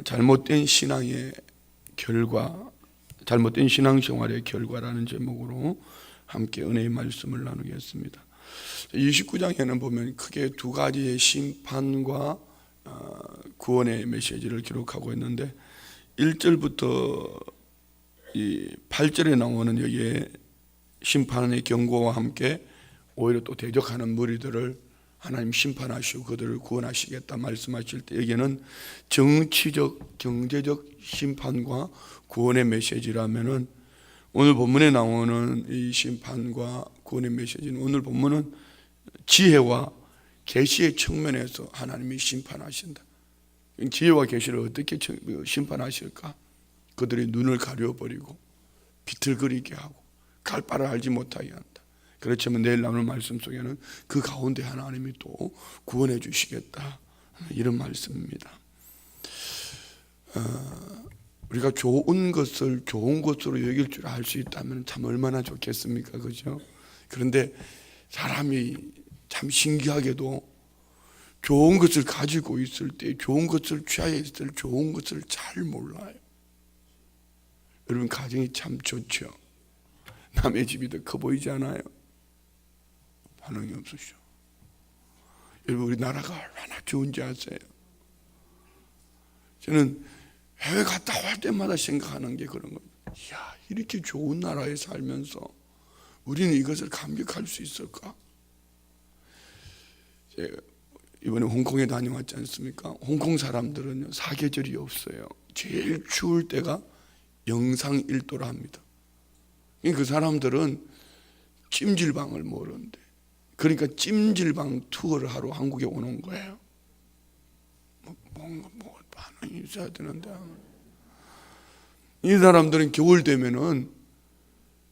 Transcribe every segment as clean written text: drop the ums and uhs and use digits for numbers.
잘못된 신앙의 결과, 잘못된 신앙생활의 결과라는 제목으로 함께 은혜의 말씀을 나누겠습니다. 29장에는 보면 크게 두 가지의 심판과 구원의 메시지를 기록하고 있는데 1절부터 이 8절에 나오는 여기에 심판의 경고와 함께 오히려 또 대적하는 무리들을 하나님 심판하시고 그들을 구원하시겠다 말씀하실 때 여기에는 정치적, 경제적 심판과 구원의 메시지라면은 오늘 본문에 나오는 이 심판과 구원의 메시지는 오늘 본문은 지혜와 계시의 측면에서 하나님이 심판하신다. 지혜와 계시를 어떻게 심판하실까? 그들의 눈을 가려버리고 비틀거리게 하고 갈 바를 알지 못하게 한다. 그렇지만 내일 나오는 말씀 속에는 그 가운데 하나님이 또 구원해 주시겠다, 이런 말씀입니다. 우리가 좋은 것을 좋은 것으로 여길 줄 알 수 있다면 참 얼마나 좋겠습니까? 그죠? 그런데 사람이 참 신기하게도 좋은 것을 가지고 있을 때, 좋은 것을 취하여 있을 때 좋은 것을 잘 몰라요. 여러분, 가정이 참 좋죠. 남의 집이 더 커 보이지 않아요? 반응이 없으시죠? 여러분, 우리나라가 얼마나 좋은지 아세요? 저는 해외 갔다 올 때마다 생각하는 게 그런 겁니다. 이야, 이렇게 좋은 나라에 살면서 우리는 이것을 감격할 수 있을까? 제가 이번에 홍콩에 다녀왔지 않습니까? 홍콩 사람들은요, 사계절이 없어요. 제일 추울 때가 영상 1도라 합니다. 그 사람들은 찜질방을 모르는데, 그러니까 찜질방 투어를 하러 한국에 오는 거예요. 뭔가 반응이 있어야 되는데, 이 사람들은 겨울 되면은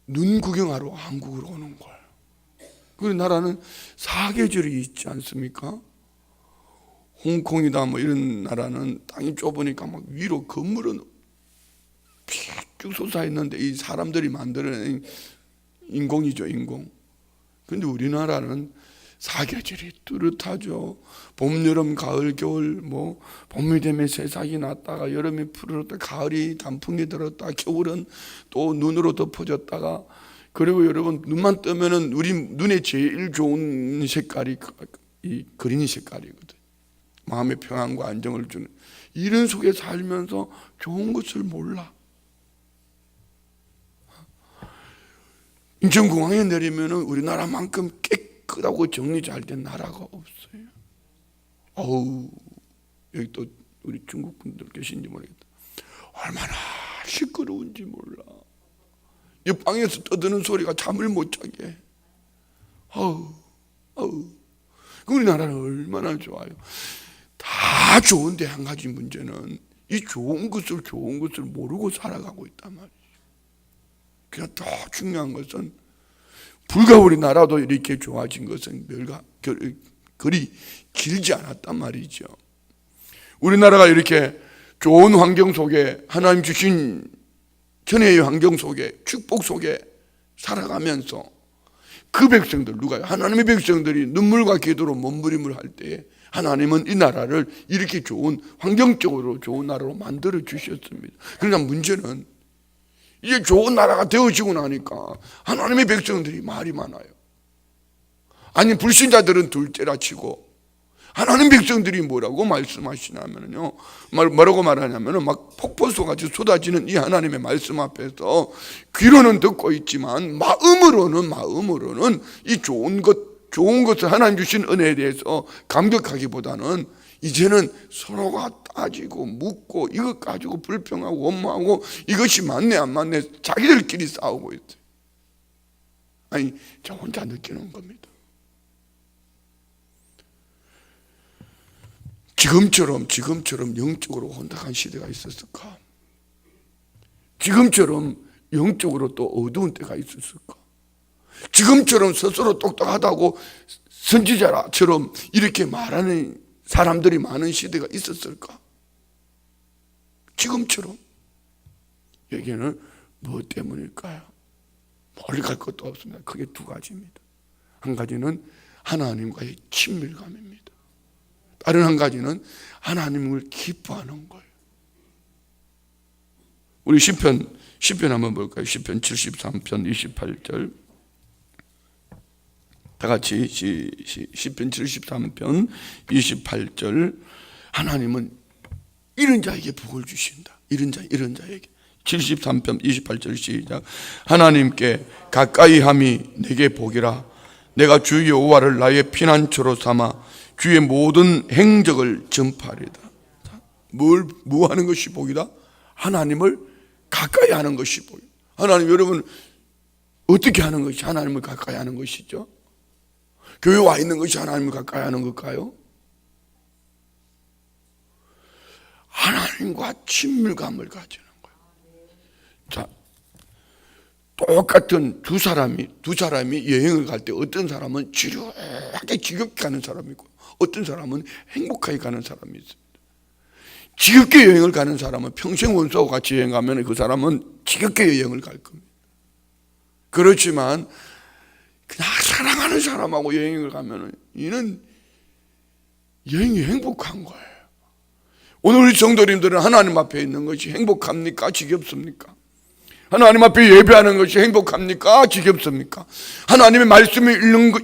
눈 구경하러 한국으로 오는 거예요. 그 나라는 사계절이 있지 않습니까? 홍콩이다 뭐 이런 나라는 땅이 좁으니까 막 위로 건물은 쭉 솟아 있는데 이 사람들이 만드는 인공이죠, 인공. 근데 우리나라는 사계절이 뚜렷하죠. 봄, 여름, 가을, 겨울, 뭐 봄이 되면 새싹이 났다가 여름이 푸르렀다, 가을이 단풍이 들었다, 겨울은 또 눈으로 덮어졌다가, 그리고 여러분 눈만 뜨면은 우리 눈에 제일 좋은 색깔이 이 그린 색깔이거든. 마음의 평안과 안정을 주는, 이런 속에 살면서 좋은 것을 몰라. 인천공항에 내리면은 우리나라만큼 깨끗하고 정리 잘 된 나라가 없어요. 어우, 여기 또 우리 중국 분들 계신지 모르겠다. 얼마나 시끄러운지 몰라. 이 방에서 떠드는 소리가 잠을 못 자게 해. 우리나라는 얼마나 좋아요. 다 좋은데 한 가지 문제는 이 좋은 것을 모르고 살아가고 있단 말이에요. 그냥 더 중요한 것은 불과 우리나라도 이렇게 좋아진 것은 그리 길지 않았단 말이죠. 우리나라가 이렇게 좋은 환경 속에, 하나님 주신 천혜의 환경 속에, 축복 속에 살아가면서 그 백성들, 누가요? 하나님의 백성들이 눈물과 기도로 몸부림을 할 때에 하나님은 이 나라를 이렇게 좋은, 환경적으로 좋은 나라로 만들어 주셨습니다. 그러나 문제는 이제 좋은 나라가 되어지고 나니까 하나님의 백성들이 말이 많아요. 아니, 불신자들은 둘째라 치고 하나님 백성들이 뭐라고 말씀하시냐면요, 뭐라고 말하냐면은 막 폭포수같이 쏟아지는 이 하나님의 말씀 앞에서 귀로는 듣고 있지만 마음으로는 이 좋은 것을 하나님 주신 은혜에 대해서 감격하기보다는 이제는 서로가 따지고 묻고 이것 가지고 불평하고 원망하고 이것이 맞네 안 맞네 자기들끼리 싸우고 있어요. 아니, 저 혼자 느끼는 겁니다. 지금처럼 영적으로 혼탁한 시대가 있었을까? 지금처럼 영적으로 또 어두운 때가 있었을까? 지금처럼 스스로 똑똑하다고 선지자처럼 이렇게 말하는 사람들이 많은 시대가 있었을까? 지금처럼. 여기에는 무엇 때문일까요? 멀리 갈 것도 없습니다. 크게 두 가지입니다. 한 가지는 하나님과의 친밀감입니다. 다른 한 가지는 하나님을 기뻐하는 거예요. 우리 시편 한번 볼까요? 시편 73편 28절. 다 같이 시편 73편 28절. 하나님은 이런 자에게 복을 주신다. 이런 자에게. 73편 28절 시작. 하나님께 가까이함이 내게 복이라. 내가 주 여호와를 나의 피난처로 삼아 주의 모든 행적을 전파하리다. 뭐 하는 것이 복이다? 하나님을 가까이 하는 것이 복이다. 하나님, 여러분 어떻게 하는 것이 하나님을 가까이 하는 것이죠? 교회 와 있는 것이 하나님을 가까이 하는 걸까요? 하나님과 친밀감을 가지는 거예요. 자, 똑같은 두 사람이 여행을 갈 때 어떤 사람은 지루하게 지겹게 가는 사람이 있고 어떤 사람은 행복하게 가는 사람이 있습니다. 지겹게 여행을 가는 사람은 평생 원수하고 같이 여행 가면 그 사람은 지겹게 여행을 갈 겁니다. 그렇지만 그냥 사랑하는 사람하고 여행을 가면 이는 여행이 행복한 거예요. 오늘 우리 성도님들은 하나님 앞에 있는 것이 행복합니까? 지겹습니까? 하나님 앞에 예배하는 것이 행복합니까? 지겹습니까? 하나님의 말씀을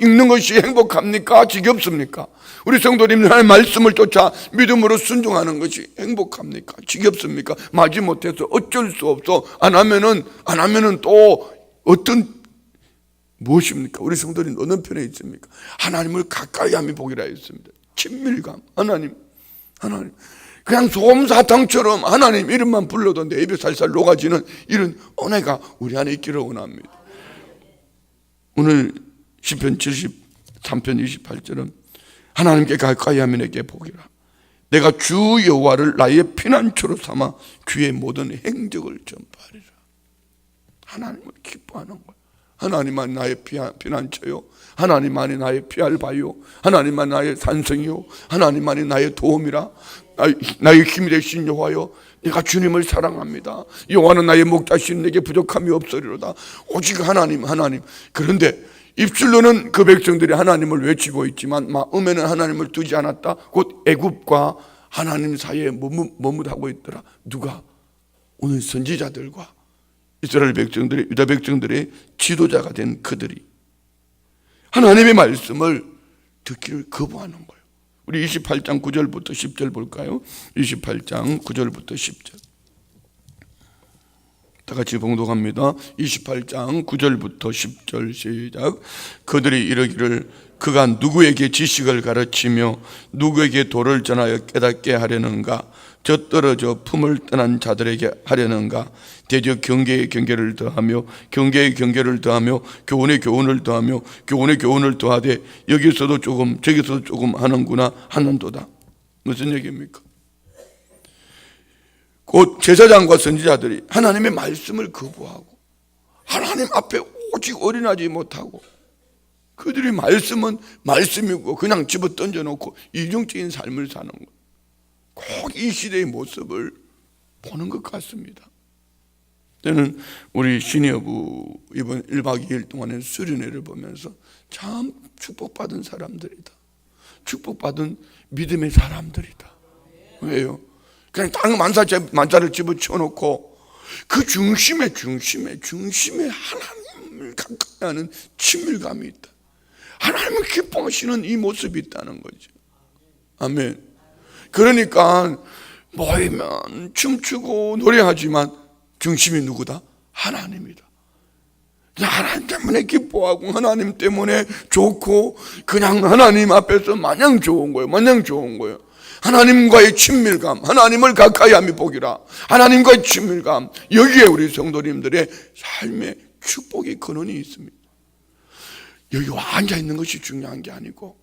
읽는 것이 행복합니까? 지겹습니까? 우리 성도님들 하나님의 말씀을 쫓아 믿음으로 순종하는 것이 행복합니까? 지겹습니까? 마지못해서 어쩔 수 없어 안 하면은 또 어떤 무엇입니까? 우리 성도님 어느 편에 있습니까? 하나님을 가까이 함이 복이라 했습니다. 친밀감. 하나님 그냥 솜사탕처럼 하나님 이름만 불러도 내 입에 살살 녹아지는 이런 은혜가 우리 안에 있기를 원합니다. 오늘 시편 73편 28절은 하나님께 가까이 하면 내게 복이라. 내가 주 여호와를 나의 피난처로 삼아 주의 모든 행적을 전파하리라. 하나님을 기뻐하는 거예요. 하나님만 나의 피난처요, 하나님만이 나의 피할 바요, 하나님만 나의 산성이요, 하나님만이 나의 도움이라. 나의 힘이 되신 여호와여, 내가 주님을 사랑합니다. 여호와는 나의 목자신, 내게 부족함이 없으리로다. 오직 하나님. 그런데 입술로는 그 백성들이 하나님을 외치고 있지만 마음에는 하나님을 두지 않았다. 곧 애굽과 하나님 사이에 머뭇하고 있더라. 누가? 오늘 선지자들과 이스라엘 백성들이, 유다 백성들의 지도자가 된 그들이 하나님의 말씀을 듣기를 거부하는 거예요. 우리 28장 9절부터 10절 볼까요? 28장 9절부터 10절. 다 같이 봉독합니다. 28장 9절부터 10절 시작. 그들이 이르기를 그가 누구에게 지식을 가르치며 누구에게 도를 전하여 깨닫게 하려는가? 저 떨어져 품을 떠난 자들에게 하려는가? 대저 경계에 경계를 더하며 경계에 경계를 더하며 교훈에 교훈을 더하며 교훈에 교훈을 더하되 여기서도 조금 저기서도 조금 하는도다. 무슨 얘기입니까? 곧 제사장과 선지자들이 하나님의 말씀을 거부하고 하나님 앞에 오직 올인하지 못하고 그들의 말씀은 말씀이고 그냥 집어 던져놓고 이중적인 삶을 사는 것. 꼭 이 시대의 모습을 보는 것 같습니다. 저는 우리 신여부 이번 1박 2일 동안의 수련회를 보면서 참 축복받은 사람들이다. 축복받은 믿음의 사람들이다. 왜요? 그냥 땅 만자를 집어쳐놓고 그 중심에 하나님을 가까이 하는 친밀감이 있다. 하나님을 기뻐하시는 이 모습이 있다는 거죠. 아멘. 그러니까 모이면 춤추고 노래하지만 중심이 누구다? 하나님이다. 하나님 때문에 기뻐하고 하나님 때문에 좋고 그냥 하나님 앞에서 마냥 좋은 거예요. 하나님과의 친밀감, 하나님을 가까이 함이 복이라. 하나님과의 친밀감, 여기에 우리 성도님들의 삶의 축복의 근원이 있습니다. 여기 앉아 있는 것이 중요한 게 아니고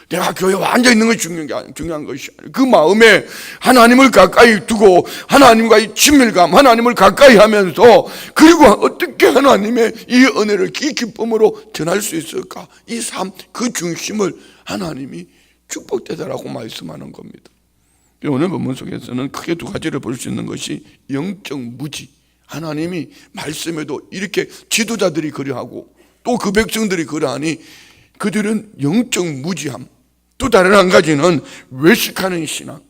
내가 교회에 앉아 있는 것이 중요한 것이 아니고 그 마음에 하나님을 가까이 두고 하나님과의 친밀감, 하나님을 가까이 하면서 그리고 어떻게 하나님의 이 은혜를 이 기쁨으로 전할 수 있을까? 이 삶, 그 중심을 하나님이 축복되다라고 말씀하는 겁니다. 오늘 본문 속에서는 크게 두 가지를 볼 수 있는 것이 영적 무지. 하나님이 말씀에도 이렇게 지도자들이 그러하고 또 그 백성들이 그러하니 그들은 영적 무지함, 또 다른 한 가지는 외식하는 신앙.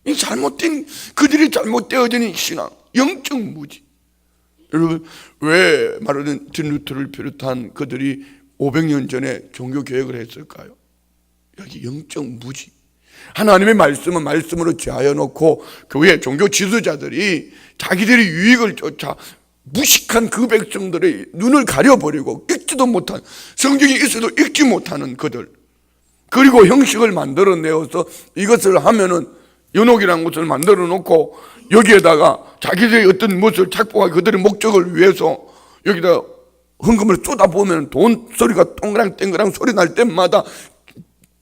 이 잘못된, 그들이 잘못되어진 신앙, 영적 무지. 여러분, 왜 마르틴 루터를 비롯한 그들이 500년 전에 종교 개혁을 했을까요? 여기 영적 무지. 하나님의 말씀은 말씀으로 제하여 놓고 교회 종교 지도자들이 자기들의 유익을 쫓아 무식한 그 백성들의 눈을 가려버리고 읽지도 못한, 성경이 있어도 읽지 못하는 그들, 그리고 형식을 만들어내어서 이것을 하면은 연옥이라는 것을 만들어 놓고 여기에다가 자기들의 어떤 무엇을 착복하고 그들의 목적을 위해서 여기다 헌금을 쏟아보면 돈 소리가 동그랑 소리 날 때마다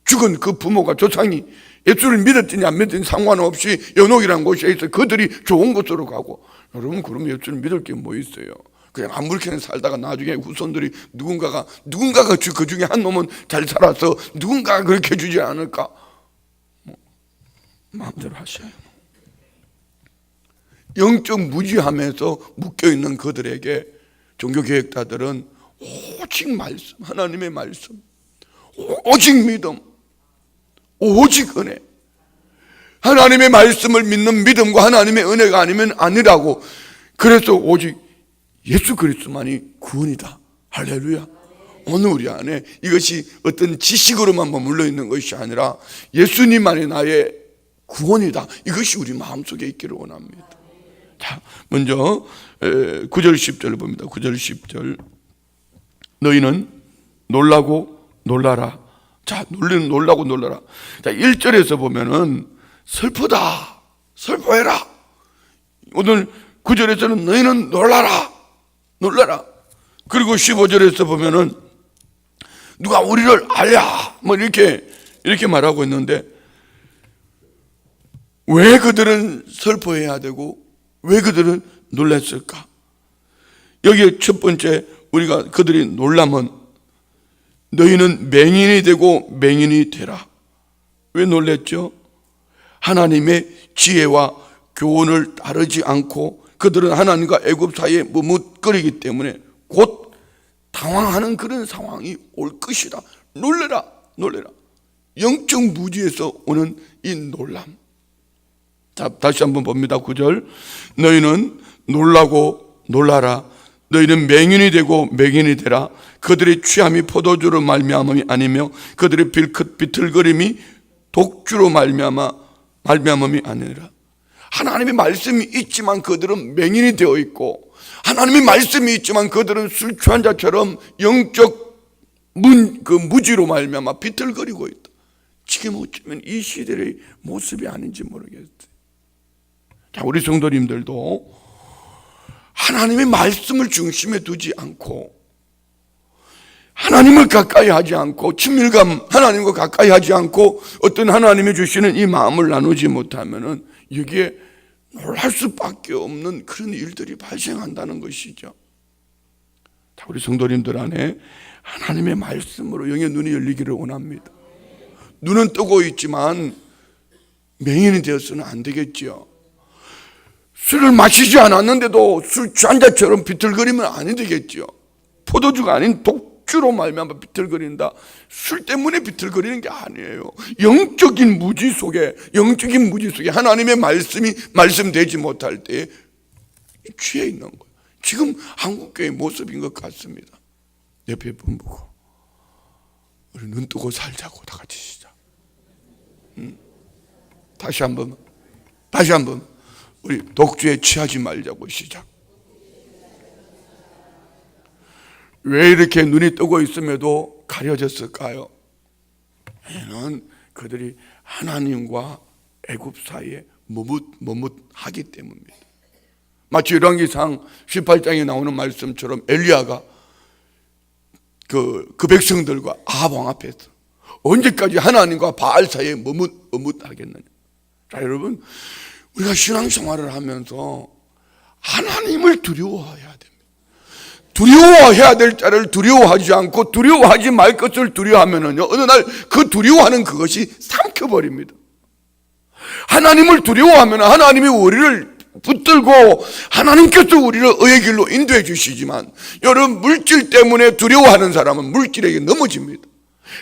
죽은 그 부모가, 조상이 예수를 믿었든지 안 믿었든지 상관없이 연옥이라는 곳에 있어 그들이 좋은 곳으로 가고, 여러분 그럼 예수를 믿을 게 뭐 있어요? 그냥 아무렇게나 살다가 나중에 후손들이 누군가가 그 중에 한 놈은 잘 살아서 누군가가 그렇게 해주지 않을까? 마음대로 하셔요. 영적 무지함에서 묶여있는 그들에게 종교개혁자들은 오직 말씀, 하나님의 말씀, 오직 믿음, 오직 은혜, 하나님의 말씀을 믿는 믿음과 하나님의 은혜가 아니면 아니라고. 그래서 오직 예수 그리스도만이 구원이다. 할렐루야. 오늘 우리 안에 이것이 어떤 지식으로만 머물러 있는 것이 아니라 예수님만이 나의 구원이다, 이것이 우리 마음속에 있기를 원합니다. 자, 먼저 9절 10절을 봅니다. 9절 10절. 너희는 놀라고 놀라라. 자, 놀라고 놀라라. 자, 1절에서 보면은 슬프다, 슬퍼해라. 오늘 9절에서는 너희는 놀라라, 놀라라. 그리고 15절에서 보면은 누가 우리를 알랴, 뭐 이렇게 말하고 있는데, 왜 그들은 슬퍼해야 되고 왜 그들은 놀랐을까? 여기에 첫 번째 우리가 그들이 놀라면 너희는 맹인이 되고 맹인이 되라. 왜 놀랬죠? 하나님의 지혜와 교훈을 따르지 않고 그들은 하나님과 애굽 사이에 머뭇거리기 때문에 곧 당황하는 그런 상황이 올 것이다. 놀래라, 놀래라. 영적 무지에서 오는 이 놀람. 자, 다시 한번 봅니다. 9절. 너희는 놀라고 놀라라. 너희는 맹인이 되고 맹인이 되라. 그들의 취함이 포도주로 말미암음이 아니며 그들의 비틀거림이 독주로 말미암음이 아니라. 하나님의 말씀이 있지만 그들은 맹인이 되어 있고, 하나님의 말씀이 있지만 그들은 술 취한 자처럼 영적 무지로 말미암아 비틀거리고 있다. 지금 어쩌면 이 시대의 모습이 아닌지 모르겠어요. 자, 우리 성도님들도 하나님의 말씀을 중심에 두지 않고, 하나님을 가까이 하지 않고, 친밀감, 하나님과 가까이 하지 않고 어떤 하나님이 주시는 이 마음을 나누지 못하면은 여기에 놀랄 수밖에 없는 그런 일들이 발생한다는 것이죠. 자, 우리 성도님들 안에 하나님의 말씀으로 영의 눈이 열리기를 원합니다. 눈은 뜨고 있지만 맹인이 되어서는 안 되겠지요. 술을 마시지 않았는데도 술 취한 자처럼 비틀거리면 안 되겠지요. 포도주가 아닌 독주로 말미암아 비틀거린다. 술 때문에 비틀거리는 게 아니에요. 영적인 무지 속에 하나님의 말씀이 말씀되지 못할 때 취해 있는 거예요. 지금 한국교회의 모습인 것 같습니다. 옆에 분 보고 우리 눈 뜨고 살자고 다 같이 시작. 다시 한번 우리 독주에 취하지 말자고 시작. 왜 이렇게 눈이 뜨고 있음에도 가려졌을까요? 얘는 그들이 하나님과 애굽 사이에 머뭇하기 때문입니다. 마치 열왕기상 18장에 나오는 말씀처럼 엘리야가 그 백성들과 아합 왕 앞에서 언제까지 하나님과 바알 사이에 머뭇하겠느냐. 자, 여러분, 우리가 신앙생활을 하면서 하나님을 두려워해야 됩니다. 두려워해야 될 자를 두려워하지 않고 두려워하지 말 것을 두려워하면은요, 어느 날 그 두려워하는 그것이 삼켜버립니다. 하나님을 두려워하면 하나님이 우리를 붙들고 하나님께서 우리를 의의 길로 인도해 주시지만, 여러분, 물질 때문에 두려워하는 사람은 물질에게 넘어집니다.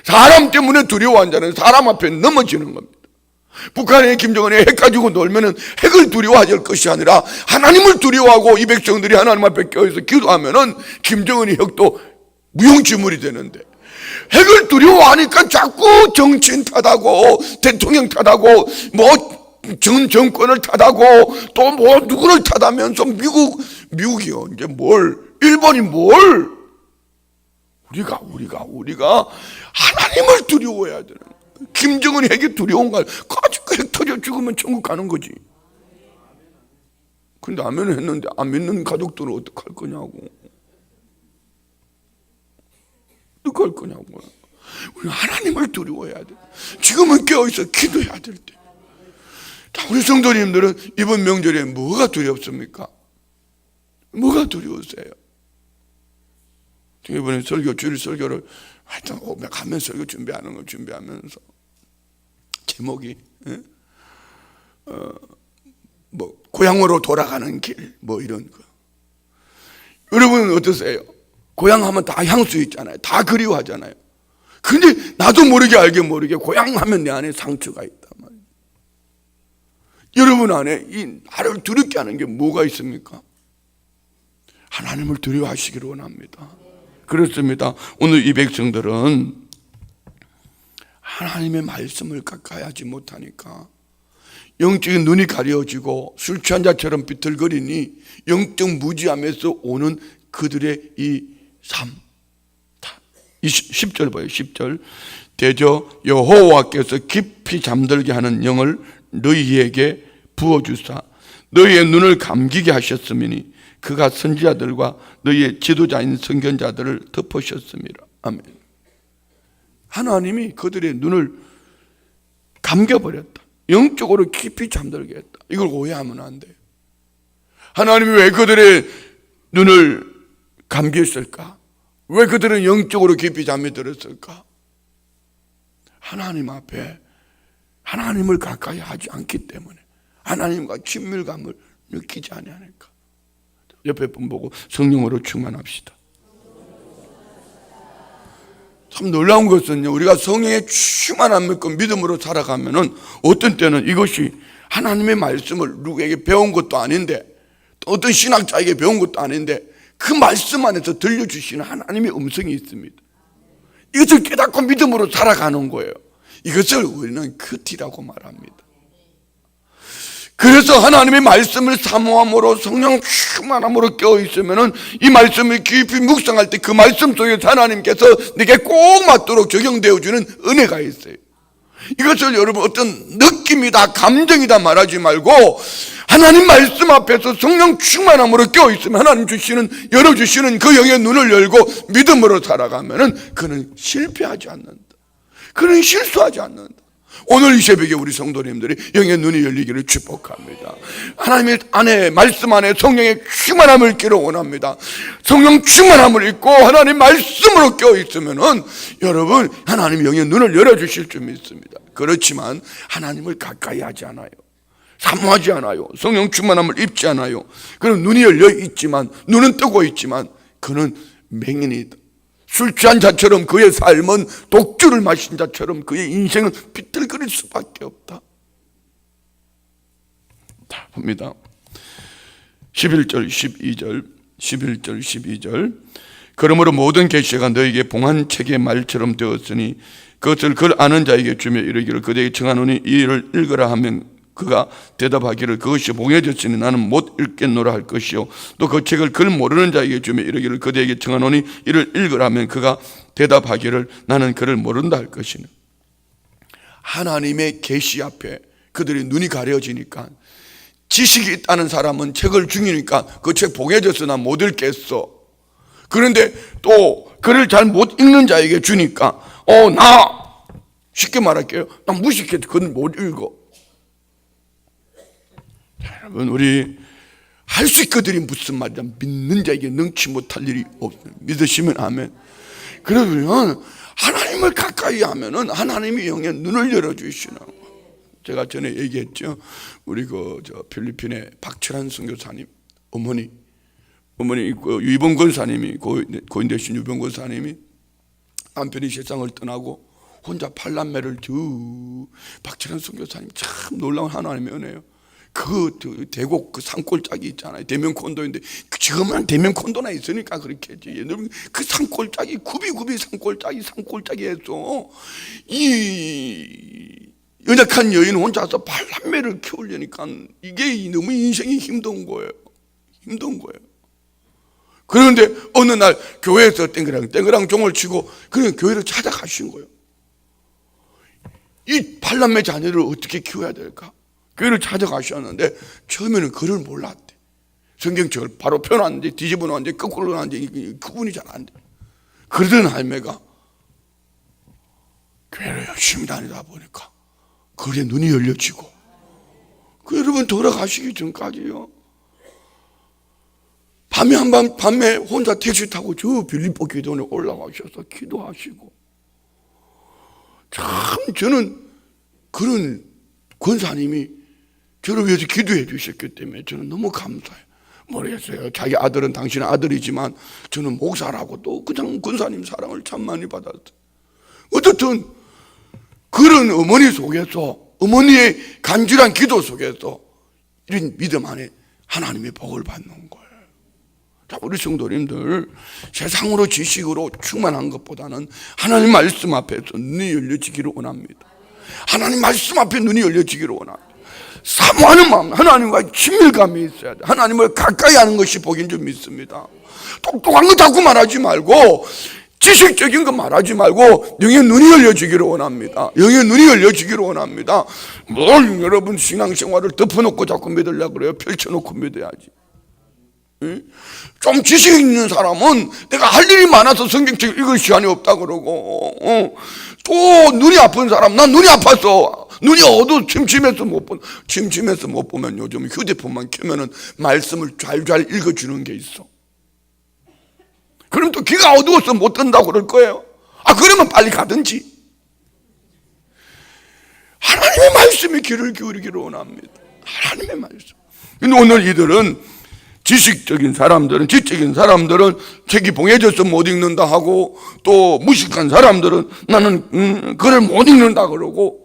사람 때문에 두려워한 자는 사람 앞에 넘어지는 겁니다. 북한의 김정은이 핵 가지고 놀면은 핵을 두려워할 것이 아니라 하나님을 두려워하고 이 백성들이 하나님 앞에 껴있어 기도하면은 김정은이 핵도 무용지물이 되는데, 핵을 두려워하니까 자꾸 정치인 탓하고 대통령 탓하고 전 정권을 탓하고 또 누구를 탓하면서 미국이요 이제 일본이 우리가 하나님을 두려워해야 되는 거예요. 김정은이 핵이 두려운 걸 가지고 핵 터져 죽으면 천국 가는 거지. 근데 아멘을 했는데 안 믿는 가족들은 어떡할 거냐고. 어떡할 거냐고. 우리는 하나님을 두려워해야 돼. 지금은 깨어있어 기도해야 될 때. 자, 우리 성도님들은 이번 명절에 뭐가 두렵습니까? 뭐가 두려우세요? 이번에 주일 설교를 하여튼 가면 설교 준비하면서 제목이 고향으로 돌아가는 길 이런 거. 여러분 어떠세요? 고향 하면 다 향수 있잖아요. 다 그리워하잖아요. 근데 나도 모르게 알게 모르게 고향 하면 내 안에 상처가 있단 말이에요. 여러분 안에 이 나를 두렵게 하는 게 뭐가 있습니까? 하나님을 두려워하시기를 원합니다. 그렇습니다. 오늘 이 백성들은 하나님의 말씀을 가까이 하지 못하니까 영적인 눈이 가려지고 술 취한 자처럼 비틀거리니 영적 무지함에서 오는 그들의 이 삶. 10절 봐요. 10절. 대저 여호와께서 깊이 잠들게 하는 영을 너희에게 부어주사 너희의 눈을 감기게 하셨으니 그가 선지자들과 너희의 지도자인 선견자들을 덮으셨습니다. 아멘. 하나님이 그들의 눈을 감겨버렸다. 영적으로 깊이 잠들게 했다. 이걸 오해하면 안 돼요. 하나님이 왜 그들의 눈을 감겼을까? 왜 그들은 영적으로 깊이 잠이 들었을까? 하나님 앞에 하나님을 가까이 하지 않기 때문에, 하나님과 친밀감을 느끼지 아니하니까. 옆에 분 보고 성령으로 충만합시다. 참 놀라운 것은요, 우리가 성령의 충만함을 믿고 믿음으로 살아가면은 어떤 때는 이것이 하나님의 말씀을 누구에게 배운 것도 아닌데, 또 어떤 신학자에게 배운 것도 아닌데, 그 말씀 안에서 들려주시는 하나님의 음성이 있습니다. 이것을 깨닫고 믿음으로 살아가는 거예요. 이것을 우리는 큐티라고 말합니다. 그래서 하나님의 말씀을 사모함으로 성령 충만함으로 깨어있으면 이 말씀을 깊이 묵상할 때 그 말씀 속에서 하나님께서 내게 꼭 맞도록 적용되어주는 은혜가 있어요. 이것을 여러분 어떤 느낌이다 감정이다 말하지 말고 하나님 말씀 앞에서 성령 충만함으로 깨어있으면 하나님 열어주시는 그 영의 눈을 열고 믿음으로 살아가면 그는 실패하지 않는다. 그는 실수하지 않는다. 오늘 이 새벽에 우리 성도님들이 영의 눈이 열리기를 축복합니다. 하나님의 안에 말씀 안에 성령의 충만함을 끼러 원합니다. 성령 충만함을 입고 하나님 말씀으로 껴있으면은 여러분 하나님 영의 눈을 열어주실 줄 믿습니다. 그렇지만 하나님을 가까이 하지 않아요. 사모하지 않아요. 성령 충만함을 입지 않아요. 그는 눈이 열려 있지만, 눈은 뜨고 있지만 그는 맹인이다. 술 취한 자처럼 그의 삶은 독주를 마신 자처럼 그의 인생은 비틀거릴 수밖에 없다. 자, 봅니다. 11절 12절 그러므로 모든 계시가 너에게 봉한책의 말처럼 되었으니 그것을 그걸 아는 자에게 주며 이르기를 그대에게 청하노니 이 일을 읽으라 하면 그가 대답하기를 그것이 봉해졌으니 나는 못 읽겠노라 할 것이요 또 그 책을 글 모르는 자에게 주며 이르기를 그대에게 청하노니 이를 읽으라 하면 그가 대답하기를 나는 그를 모른다 할 것이니. 하나님의 계시 앞에 그들의 눈이 가려지니까 지식이 있다는 사람은 책을 중이니까 그 책 봉해져서 나 못 읽겠어. 그런데 또 글을 잘 못 읽는 자에게 주니까 나 쉽게 말할게요. 나 무식해 그걸 못 읽어. 여러분 우리 할 수 있거든이 무슨 말이야. 믿는 자에게 능치 못할 일이 없어요. 믿으시면 아멘. 그러면 하나님을 가까이 하면은 하나님이 영의 눈을 열어주시는 거예요. 제가 전에 얘기했죠. 우리 필리핀의 박철한 선교사님 어머니 유병 권사님이 고인 되신 유병 권사님이 남편이 세상을 떠나고 혼자 팔남매를 박철현 선교사님 참 놀라운 하나님의 은혜예요. 그 대곡 그 산골짜기 있잖아요. 대면 콘도인데 지금은 대면 콘도나 있으니까 그렇겠지. 그 산골짜기 굽이 산골짜기에서 이 연약한 여인 혼자서 팔남매를 키우려니까 이게 너무 인생이 힘든 거예요. 그런데 어느 날 교회에서 땡그랑 종을 치고 그냥 교회를 찾아가신 거예요. 이 팔남매 자녀를 어떻게 키워야 될까? 교회를 찾아가셨는데 처음에는 그를 몰랐대. 성경책을 바로 펴놨는데 뒤집어 놨는데 거꾸로 놨는데 구분이 잘 안 돼. 그러던 할매가 교회를 열심히 다니다 보니까 그래 눈이 열려지고 여러분 돌아가시기 전까지요 밤에 혼자 택시 타고 저 빌립보 기도원에 올라가셔서 기도하시고 참 저는 그런 권사님이 저를 위해서 기도해 주셨기 때문에 저는 너무 감사해요. 모르겠어요. 자기 아들은 당신의 아들이지만 저는 목사라고 또 그냥 권사님 사랑을 참 많이 받았어요. 어쨌든 그런 어머니 속에서 어머니의 간절한 기도 속에서 이런 믿음 안에 하나님의 복을 받는 거예요. 자, 우리 성도님들 세상으로 지식으로 충만한 것보다는 하나님 말씀 앞에서 눈이 열려지기를 원합니다. 하나님 말씀 앞에 눈이 열려지기를 원합니다. 사모하는 마음, 하나님과 친밀감이 있어야 돼. 하나님을 가까이 하는 것이 복인 줄 믿습니다. 똑똑한 거 자꾸 말하지 말고 지식적인 거 말하지 말고 영의 눈이 열려지기를 원합니다. 영의 눈이 열려지기를 원합니다. 뭘 여러분 신앙생활을 덮어놓고 자꾸 믿으려고 그래요? 펼쳐놓고 믿어야지. 좀 지식 있는 사람은 내가 할 일이 많아서 성경책 읽을 시간이 없다 그러고 또 눈이 아픈 사람 난 눈이 아파서 눈이 어두워 침침해서 못 보면 요즘 휴대폰만 켜면은 말씀을 잘 읽어주는 게 있어. 그럼 또 귀가 어두워서 못 듣는다고 그럴 거예요. 그러면 빨리 가든지. 하나님의 말씀에 귀를 기울이기를 원합니다. 하나님의 말씀. 근데 오늘 이들은 지적인 사람들은 책이 봉해져서 못 읽는다 하고 또 무식한 사람들은 나는 글을 못 읽는다 그러고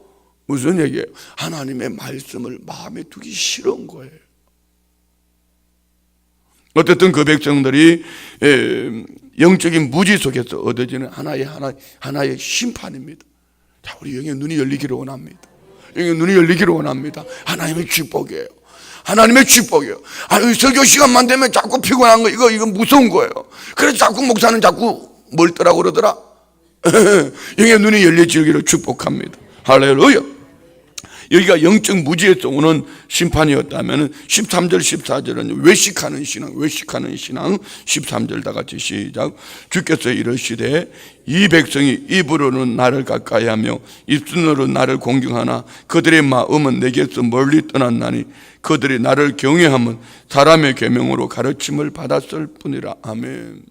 무슨 얘기예요? 하나님의 말씀을 마음에 두기 싫은 거예요. 어쨌든 그 백성들이 영적인 무지 속에서 얻어지는 하나의 심판입니다. 자, 우리 영의 눈이 열리기를 원합니다. 영의 눈이 열리기를 원합니다. 하나님의 축복이에요. 하나님의 축복이에요. 설교 시간만 되면 자꾸 피곤한 거 이거 무서운 거예요. 그래서 자꾸 목사는 자꾸 멀더라고 그러더라. 영의 눈이 열려지기를 축복합니다. 할렐루야. 여기가 영적 무지에서 오는 심판이었다면 13절 14절은 외식하는 신앙 13절 다 같이 시작. 주께서 이르시되 이 백성이 입으로는 나를 가까이하며 입술로는 나를 공경하나 그들의 마음은 내게서 멀리 떠났나니 그들이 나를 경외하면 사람의 계명으로 가르침을 받았을 뿐이라. 아멘.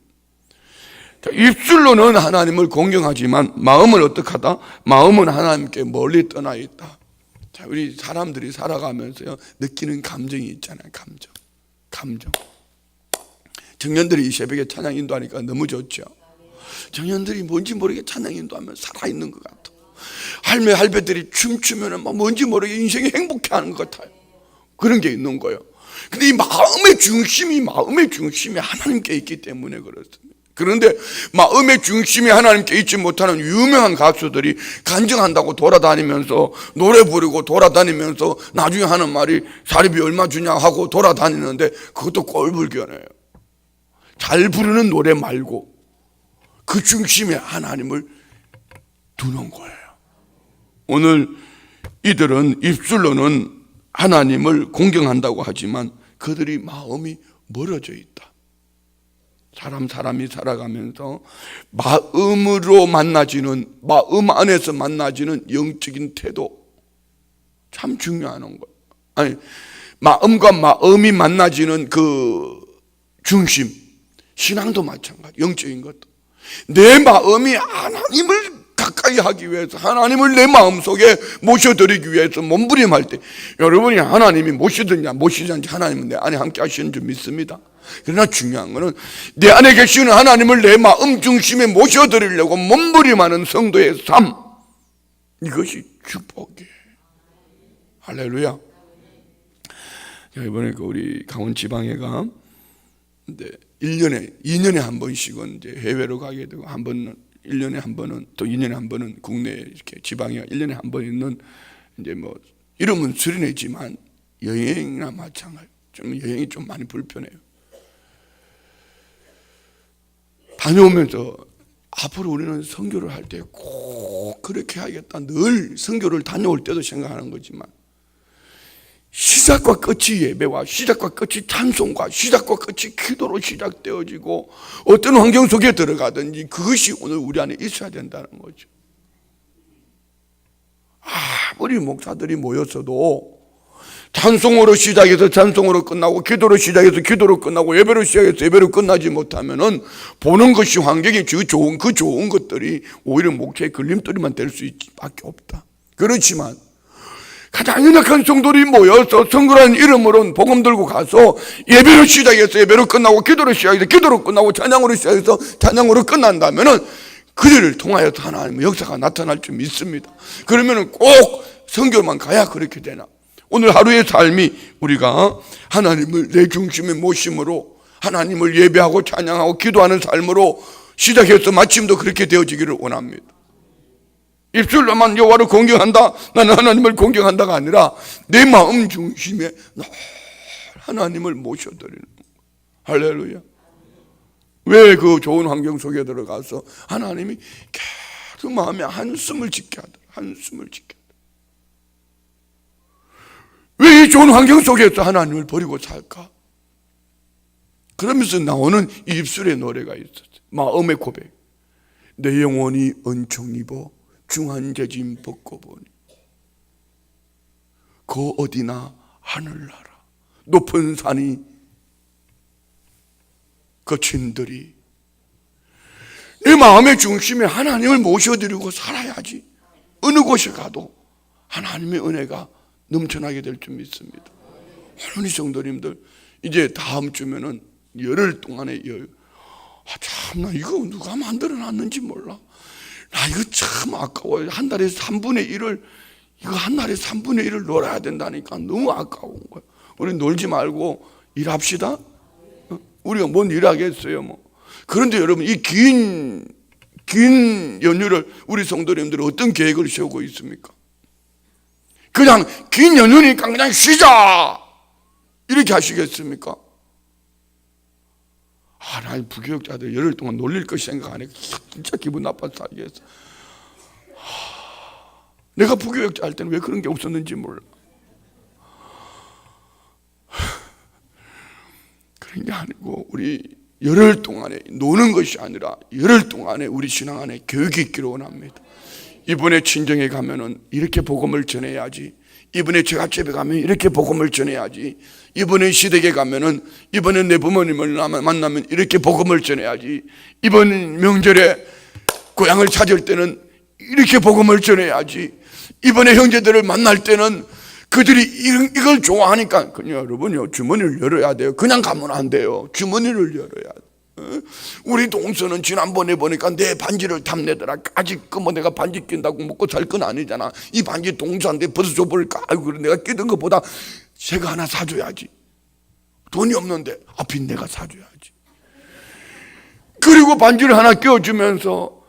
입술로는 하나님을 공경하지만 마음은 어떡하다? 마음은 하나님께 멀리 떠나 있다. 자, 우리 사람들이 살아가면서요 느끼는 감정이 있잖아요. 감정. 청년들이 이 새벽에 찬양 인도하니까 너무 좋죠. 청년들이 뭔지 모르게 찬양 인도하면 살아있는 것 같아. 할배들이 춤추면 뭔지 모르게 인생이 행복해하는 것 같아요. 그런 게 있는 거예요. 근데 이 마음의 중심이 하나님께 있기 때문에 그렇습니다. 그런데 마음의 중심이 하나님께 있지 못하는 유명한 가수들이 간증한다고 돌아다니면서 노래 부르고 돌아다니면서 나중에 하는 말이 사립이 얼마 주냐 하고 돌아다니는데 그것도 꼴불견해요. 잘 부르는 노래 말고 그 중심에 하나님을 두는 거예요. 오늘 이들은 입술로는 하나님을 공경한다고 하지만 그들이 마음이 멀어져 있다. 사람이 살아가면서 마음으로 만나지는, 마음 안에서 만나지는 영적인 태도 참 중요한 거예요. 마음과 마음이 만나지는 그 중심, 신앙도 마찬가지, 영적인 것도. 내 마음이 하나님을 가까이 하기 위해서, 하나님을 내 마음속에 모셔드리기 위해서 몸부림할 때, 여러분이 하나님이 모시든지 안 모시든지 하나님은 내 안에 함께 하시는 줄 믿습니다. 그러나 중요한 것은 내 안에 계시는 하나님을 내 마음 중심에 모셔드리려고 몸부림하는 성도의 삶, 이것이 축복이에요. 할렐루야. 이번에 우리 강원 지방에가 2년에 한 번씩은 이제 해외로 가게 되고, 한 번은 1년에 한 번은, 또 2년에 한 번은 국내 이렇게 지방에 1년에 한 번 있는, 이제 뭐 이름은 수련회지만 여행이나 마찬가지. 좀 여행이 좀 많이 불편해요. 다녀오면서 앞으로 우리는 선교를 할 때 꼭 그렇게 하겠다, 늘 선교를 다녀올 때도 생각하는 거지만, 시작과 끝이 예배와 시작과 끝이 찬송과 시작과 끝이 기도로 시작되어지고, 어떤 환경 속에 들어가든지 그것이 오늘 우리 안에 있어야 된다는 거죠. 아무리 목사들이 모였어도 찬송으로 시작해서 찬송으로 끝나고, 기도로 시작해서 기도로 끝나고, 예배로 시작해서 예배로 끝나지 못하면은 보는 것이, 환경이 그 좋은 것들이 오히려 목회의 걸림돌이만 될 수밖에 없다. 그렇지만 가장 연약한 성도들이 모여서 선거라는 이름으로 복음 들고 가서 예배로 시작해서 예배로 끝나고, 기도로 시작해서 기도로 끝나고, 찬양으로 시작해서 찬양으로 끝난다면은 그들을 통하여서 하나님의 역사가 나타날 줄 믿습니다. 그러면은 꼭 선교만 가야 그렇게 되나? 오늘 하루의 삶이 우리가 하나님을 내 중심에 모심으로, 하나님을 예배하고 찬양하고 기도하는 삶으로 시작해서 마침도 그렇게 되어지기를 원합니다. 입술로만 여호와를 공경한다, 나는 하나님을 공경한다가 아니라 내 마음 중심에 하나님을 모셔드리는 거예요. 할렐루야. 왜 그 좋은 환경 속에 들어가서 하나님이 계속 마음에 한숨을 짓게 하더라. 한숨을 짓게 하더라. 왜 이 좋은 환경 속에서 하나님을 버리고 살까? 그러면서 나오는 입술의 노래가 있었어요. 마음의 고백. 내 영혼이 은총 입어 중한 재짐 벗고 보니 그 어디나 하늘나라 높은 산이 거친들이, 내 마음의 중심에 하나님을 모셔드리고 살아야지 어느 곳에 가도 하나님의 은혜가 넘쳐나게 될 줄 믿습니다. 하나님 성도님들, 이제 다음 주면은 열흘 동안의 참나 이거 누가 만들어놨는지 몰라. 나 이거 참 아까워요. 한 달에 3분의 1을, 이거 한 달에 3분의 1을 놀아야 된다니까 너무 아까운 거야. 우리 놀지 말고 일합시다. 우리가 뭔 일하겠어요 뭐. 그런데 여러분, 이 긴 연휴를 우리 성도님들은 어떤 계획을 세우고 있습니까? 그냥 긴 연휴니까 그냥 쉬자 이렇게 하시겠습니까? 나 부교육자들 열흘 동안 놀릴 것 생각 안 해. 진짜 기분 나빠서 살겠어. 내가 부교육자 할 때는 왜 그런 게 없었는지 몰라. 그런 게 아니고, 우리 열흘 동안에 노는 것이 아니라 열흘 동안에 우리 신앙 안에 교육이 있기를 원합니다. 이번에 친정에 가면은 이렇게 복음을 전해야지, 이번에 제갓집에 가면 이렇게 복음을 전해야지, 이번에 시댁에 가면은, 이번에 내 부모님을 만나면 이렇게 복음을 전해야지, 이번 명절에 고향을 찾을 때는 이렇게 복음을 전해야지, 이번에 형제들을 만날 때는 그들이 이걸 좋아하니까, 그냥 여러분요, 주머니를 열어야 돼요. 그냥 가면 안 돼요. 주머니를 열어야 돼요. 우리 동서는 지난번에 보니까 내 반지를 탐내더라. 아직 뭐 내가 반지 낀다고 먹고 살 건 아니잖아. 이 반지 동서한테 벗어줘 볼까? 아이고, 내가 끼던 것보다 새거 하나 사줘야지. 돈이 없는데 앞이 내가 사줘야지. 그리고 반지를 하나 끼워주면서,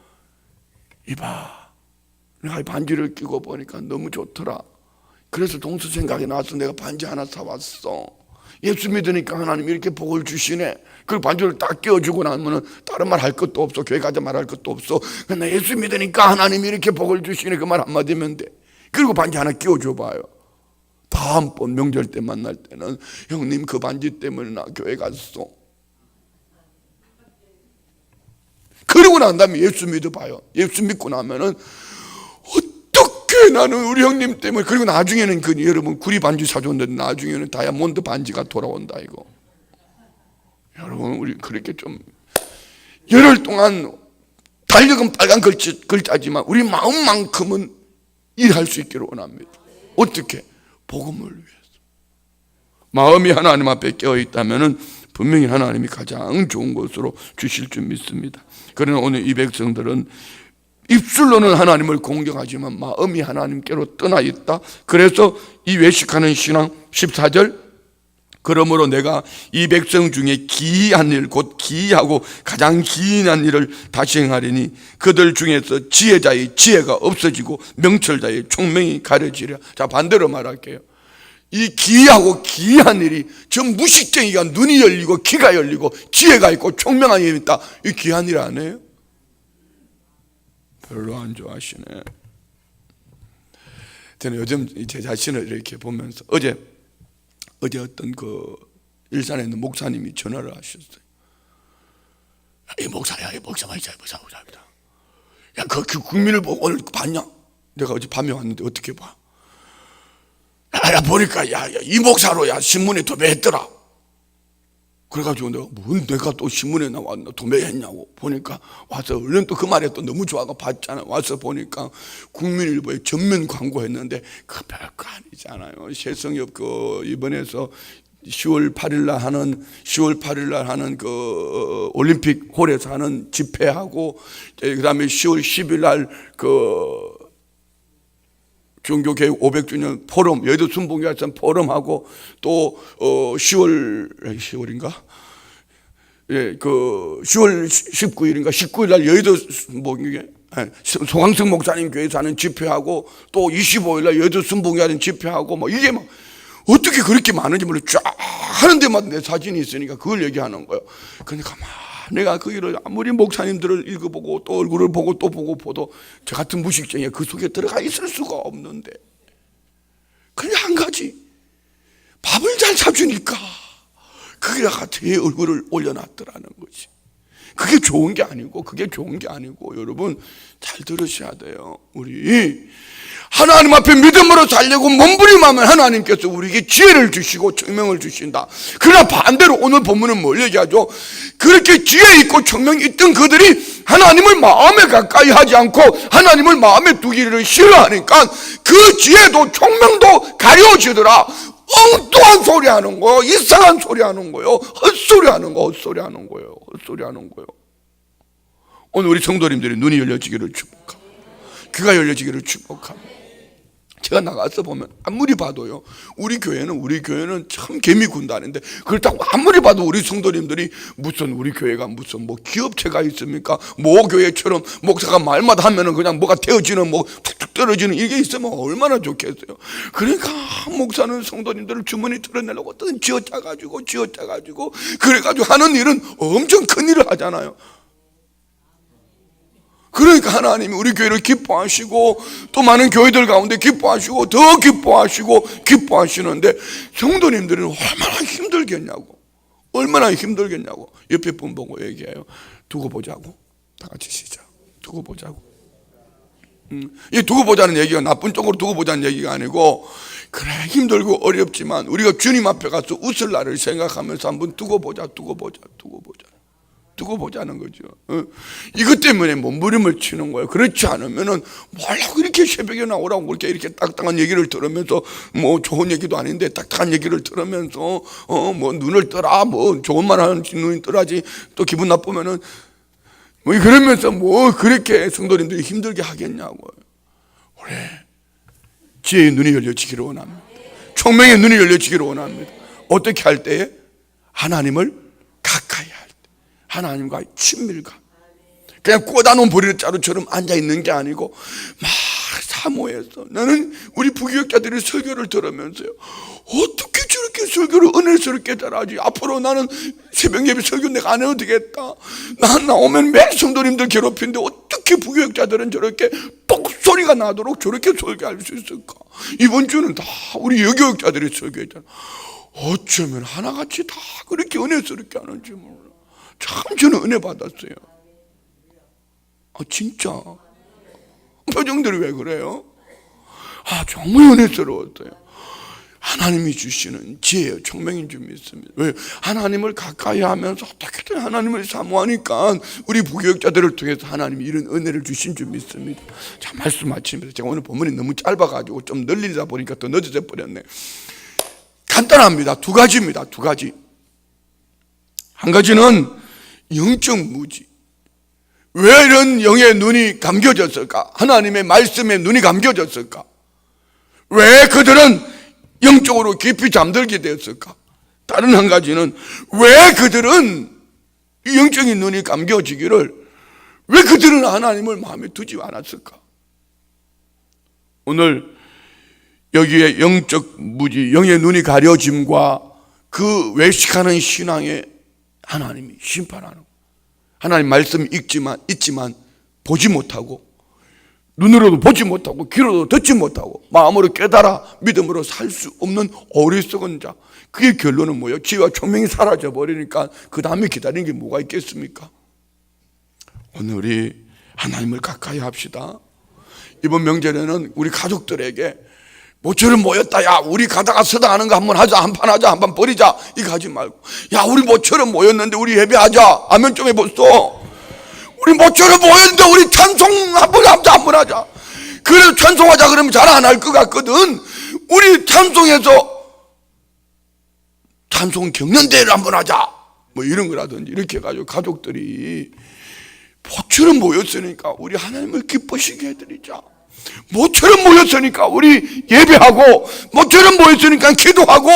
이봐, 내가 이 반지를 끼고 보니까 너무 좋더라. 그래서 동서 생각이 나서 내가 반지 하나 사왔어. 예수 믿으니까 하나님이 이렇게 복을 주시네. 그 반지를 딱 끼워주고 나면 다른 말 할 것도 없어. 교회 가자 말할 것도 없어. 나 예수 믿으니까 하나님이 이렇게 복을 주시네. 그 말 한마디면 돼. 그리고 반지 하나 끼워줘 봐요. 다음번 명절 때 만날 때는, 형님 그 반지 때문에 나 교회 갔어. 그러고 난 다음에 예수 믿어봐요. 예수 믿고 나면은 어떻게 나는 우리 형님 때문에, 그리고 나중에는 여러분 구리 반지 사줬는데 나중에는 다이아몬드 반지가 돌아온다 이거. 여러분, 우리 그렇게 좀 열흘 동안 달력은 빨간 글자지만 우리 마음만큼은 일할 수 있기를 원합니다. 어떻게? 복음을 위해서. 마음이 하나님 앞에 깨어 있다면은 분명히 하나님이 가장 좋은 것으로 주실 줄 믿습니다. 그러나 오늘 이 백성들은 입술로는 하나님을 공경하지만 마음이 하나님께로 떠나 있다. 그래서 이 외식하는 신앙 14절, 그러므로 내가 이 백성 중에 기이한 일, 곧 기이하고 가장 기이한 일을 다시 행하리니 그들 중에서 지혜자의 지혜가 없어지고 명철자의 총명이 가려지랴. 자, 반대로 말할게요. 이 기이하고 기이한 일이 저 무식쟁이가 눈이 열리고 귀가 열리고 지혜가 있고 총명한 힘이 있다. 이 귀한 일 아니에요? 별로 안 좋아하시네. 저는 요즘 제 자신을 이렇게 보면서 어제 어떤 그 일산에 있는 목사님이 전화를 하셨어요. 이 목사야, 이 목사입니다. 야, 그 국민을 보고 오늘 봤냐? 내가 어제 밤에 왔는데 어떻게 봐? 야, 보니까 이 목사로 신문에 도배했더라. 그래가지고 내가 또 신문에 나왔나 도매했냐고 보니까 와서 얼른 또 그 말에 또 너무 좋아가 봤잖아. 와서 보니까 국민일보에 전면 광고했는데 그 별거 아니잖아요. 새성엽 그 이번에서 10월 8일 날 하는 그 올림픽 홀에서 하는 집회하고 그다음에 10월 10일 날 그 종교개혁 500주년 포럼, 여의도 순복음교회에서 포럼하고 또 10월인가? 예, 그 10월 19일인가 19일 날 여의도 순복음교회 송광석 목사님 교회에서 하는 집회하고 또 25일 날 여의도 순복음교회 하는 집회하고 뭐 이게 막 어떻게 그렇게 많은지 몰라. 쫙 하는 데마다 내 사진이 있으니까 그걸 얘기하는 거예요. 그러니까 내가 그 일을 아무리 목사님들을 읽어보고 또 얼굴을 보고 또 보고 보도 저 같은 무식쟁이가 그 속에 들어가 있을 수가 없는데 그냥 한 가지 밥을 잘 사주니까 그게다가 제 얼굴을 올려놨더라는 거지. 그게 좋은 게 아니고 여러분 잘 들으셔야 돼요. 우리 하나님 앞에 믿음으로 살려고 몸부림하면 하나님께서 우리에게 지혜를 주시고 청명을 주신다. 그러나 반대로 오늘 본문은 뭘 얘기하죠? 그렇게 지혜 있고 청명이 있던 그들이 하나님을 마음에 가까이 하지 않고 하나님을 마음에 두기를 싫어하니까 그 지혜도 청명도 가려지더라. 엉뚱한 소리 하는 거예요. 이상한 소리 하는 거예요. 헛소리 하는 거예요. 오늘 우리 성도님들이 눈이 열려지기를 축복합니다. 귀가 열려지기를 축복합니다. 제가 나가서 보면 아무리 봐도요, 우리 교회는 참 개미 군단인데 그렇다고 아무리 봐도 우리 성도님들이 무슨 우리 교회가 무슨 뭐 기업체가 있습니까? 모 교회처럼 목사가 말마다 하면은 그냥 뭐가 되어지는 뭐 툭툭 떨어지는 이게 있으면 얼마나 좋겠어요. 그러니까 목사는 성도님들을 주머니 털어내려고 어떤 쥐어짜가지고 그래가지고 하는 일은 엄청 큰 일을 하잖아요. 그러니까 하나님이 우리 교회를 기뻐하시고 또 많은 교회들 가운데 기뻐하시고 더 기뻐하시는데 성도님들은 얼마나 힘들겠냐고 옆에 분 보고 얘기해요. 두고 보자고. 다 같이 시작. 두고 보자고. 이 두고 보자는 얘기가 나쁜 쪽으로 두고 보자는 얘기가 아니고 그래 힘들고 어렵지만 우리가 주님 앞에 가서 웃을 날을 생각하면서 한번 두고 보자는 거죠. 이것 때문에 몸부림을 치는 거예요. 그렇지 않으면은 뭐라고 이렇게 새벽에 나오라고 이렇게 딱딱한 얘기를 들으면서 뭐 좋은 얘기도 아닌데 딱딱한 얘기를 들으면서 뭐 눈을 떠라 뭐 좋은 말 하는 눈이 떠라지 또 기분 나쁘면은 뭐 그러면서 뭐 그렇게 성도님들이 힘들게 하겠냐고요. 그래 지혜의 눈이 열려지기를 원합니다. 총명의 눈이 열려지기를 원합니다. 어떻게 할 때에? 하나님을 가까이 할 때, 하나님과의 친밀감. 그냥 꽂아놓은 보리자루처럼 앉아있는 게 아니고 막 사모해서. 나는 우리 부교육자들이 설교를 들으면서요, 어떻게 저렇게 설교를 은혜스럽게 잘하지? 앞으로 나는 새벽 예배 설교 내가 안 해도 되겠다. 나 나오면 매일 성도님들 괴롭히는데 어떻게 부교육자들은 저렇게 똑소리가 나도록 저렇게 설교할 수 있을까? 이번 주는 다 우리 여교육자들이 설교했잖아. 어쩌면 하나같이 다 그렇게 은혜스럽게 하는지 몰라. 참 저는 은혜 받았어요. 진짜 표정들이 왜 그래요? 정말 은혜스러웠어요. 하나님이 주시는 지혜요 총명인 줄 믿습니다. 왜? 하나님을 가까이 하면서 어떻게든 하나님을 사모하니까 우리 부교육자들을 통해서 하나님이 이런 은혜를 주신 줄 믿습니다. 자, 말씀 마치면서 제가 오늘 본문이 너무 짧아가지고 좀 늘리다 보니까 더 늦어져 버렸네. 간단합니다. 두 가지입니다. 두 가지. 한 가지는 영적 무지. 왜 이런 영의 눈이 감겨졌을까? 하나님의 말씀에 눈이 감겨졌을까? 왜 그들은 영적으로 깊이 잠들게 되었을까? 다른 한 가지는 왜 그들은 영적인 눈이 감겨지기를 왜 그들은 하나님을 마음에 두지 않았을까? 오늘 여기에 영적 무지, 영의 눈이 가려짐과 그 외식하는 신앙에 하나님이 심판하는 거예요. 하나님 말씀 있지만 보지 못하고 눈으로도 보지 못하고 귀로도 듣지 못하고 마음으로 깨달아 믿음으로 살 수 없는 어리석은 자. 그의 결론은 뭐예요? 지혜와 총명이 사라져 버리니까 그 다음에 기다리는 게 뭐가 있겠습니까? 오늘 우리 하나님을 가까이 합시다. 이번 명절에는 우리 가족들에게 모처럼 모였다. 야, 우리 가다가 서다 하는 거 한번 하자. 한판 하자. 한판 버리자. 이거 하지 말고, 야, 우리 모처럼 모였는데 우리 예배하자. 아멘 좀 해보소. 우리 모처럼 모였는데 우리 찬송 한번 하자. 그래도 찬송하자 그러면 잘 안 할 것 같거든. 우리 찬송해서 찬송 경연대회를 한번 하자. 뭐 이런 거라든지 이렇게 해가지고 가족들이 모처럼 모였으니까 우리 하나님을 기쁘시게 해드리자. 모처럼 모였으니까 우리 예배하고, 모처럼 모였으니까 기도하고,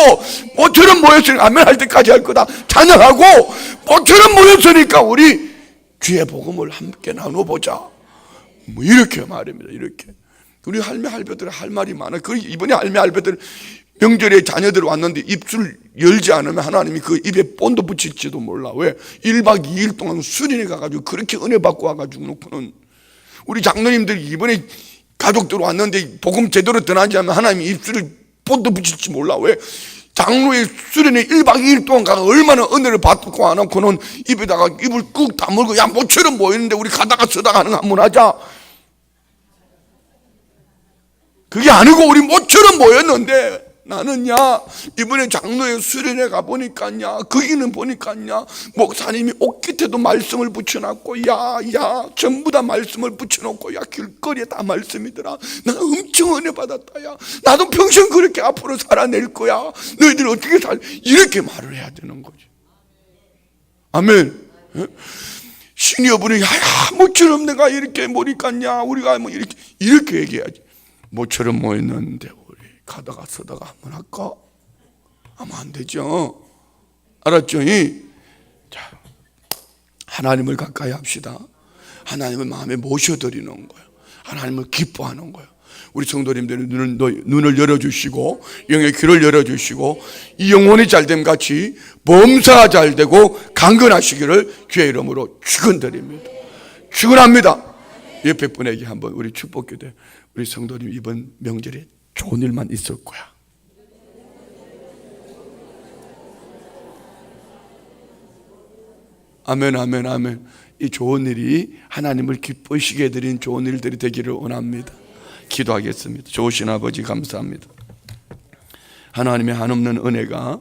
모처럼 모였으니까 아멘 할 때까지 할 거다 찬양하고, 모처럼 모였으니까 우리 주의 복음을 함께 나눠보자. 뭐 이렇게 말입니다. 이렇게 우리 할매 할배들 할 말이 많아. 그 이번에 할매 할배들 명절에 자녀들 왔는데 입술 열지 않으면 하나님이 그 입에 본드 붙일지도 몰라. 왜? 1박 2일 동안 수련회 가가지고 그렇게 은혜 받고 와가지고 놓고는 우리 장로님들이 이번에 가족들 왔는데 복음 제대로 전하지 않으면 하나님이 입술을 본드 붙일지 몰라. 왜? 장로의 수련회 1박 2일 동안 가서 얼마나 은혜를 받고 안 하고는 입에다가 입을 꾹 다물고, 야, 모처럼 모였는데 우리 가다가 쓰다가 하는 거 한번 하자. 그게 아니고 우리 모처럼 모였는데 나는야 이번에 장로의 수련회 가보니까야 거기는 보니까야 목사님이 옷깃에도 말씀을 붙여놨고 야 전부 다 말씀을 붙여놓고 야 길거리에 다 말씀이더라. 나 엄청 은혜 받았다. 야 나도 평생 그렇게 앞으로 살아낼 거야. 너희들 어떻게 이렇게 말을 해야 되는 거지. 아멘. 시니어분이 야야 모처럼 내가 이렇게 모니까냐 우리가 뭐 이렇게 얘기해야지. 모처럼 모였는데 우리 가다가 서다가 한번 할까? 하면 안 되죠. 알았죠? 자, 하나님을 가까이 합시다. 하나님을 마음에 모셔드리는 거예요. 하나님을 기뻐하는 거예요. 우리 성도님들은 눈을 열어주시고 영의 귀를 열어주시고 이 영혼이 잘됨 같이 범사가 잘되고 강건하시기를 주의 이름으로 축원드립니다. 축원합니다. 옆에 분에게 한번 우리 축복기도해. 우리 성도님 이번 명절에 좋은 일만 있을 거야. 아멘 아멘 아멘. 이 좋은 일이 하나님을 기쁘시게 해드린 좋은 일들이 되기를 원합니다. 기도하겠습니다. 좋으신 아버지 감사합니다. 하나님의 한없는 은혜가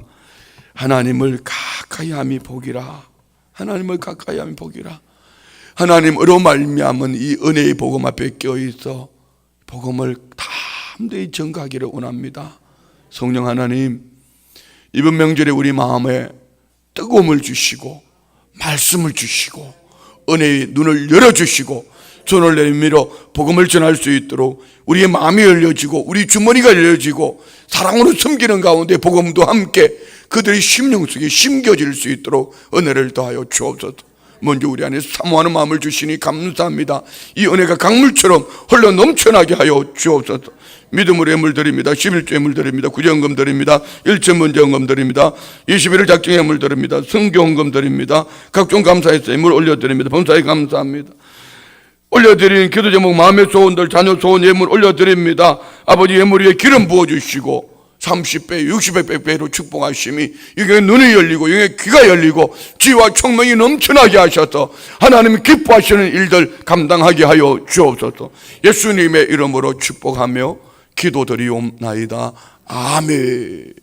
하나님을 가까이 함이 복이라. 하나님을 가까이 함이 복이라. 하나님으로 말미암은 이 은혜의 복음 앞에 껴있어 복음을 담대히 전가하기를 원합니다. 성령 하나님, 이번 명절에 우리 마음에 뜨거움을 주시고 말씀을 주시고 은혜의 눈을 열어주시고 손을 내밀어 복음을 전할 수 있도록 우리의 마음이 열려지고 우리 주머니가 열려지고 사랑으로 섬기는 가운데 복음도 함께 그들의 심령 속에 심겨질 수 있도록 은혜를 더하여 주옵소서. 먼저 우리 안에 사모하는 마음을 주시니 감사합니다. 이 은혜가 강물처럼 흘러 넘쳐나게 하여 주옵소서. 믿음으로 예물 드립니다. 11조 예물 드립니다. 구제헌금 드립니다. 1천문제 헌금 드립니다. 21일 작정 예물 드립니다. 성교 헌금 드립니다. 각종 감사에서 예물 올려드립니다. 범사에 감사합니다. 올려드리는 기도 제목 마음의 소원들 자녀 소원 예물 올려드립니다. 아버지 예물 위에 기름 부어주시고 30배, 60배, 100배로 축복하심이 이게 눈이 열리고 영의 귀가 열리고 지혜와 총명이 넘쳐나게 하셔서 하나님이 기뻐하시는 일들 감당하게 하여 주옵소서. 예수님의 이름으로 축복하며 기도드리옵나이다. 아멘.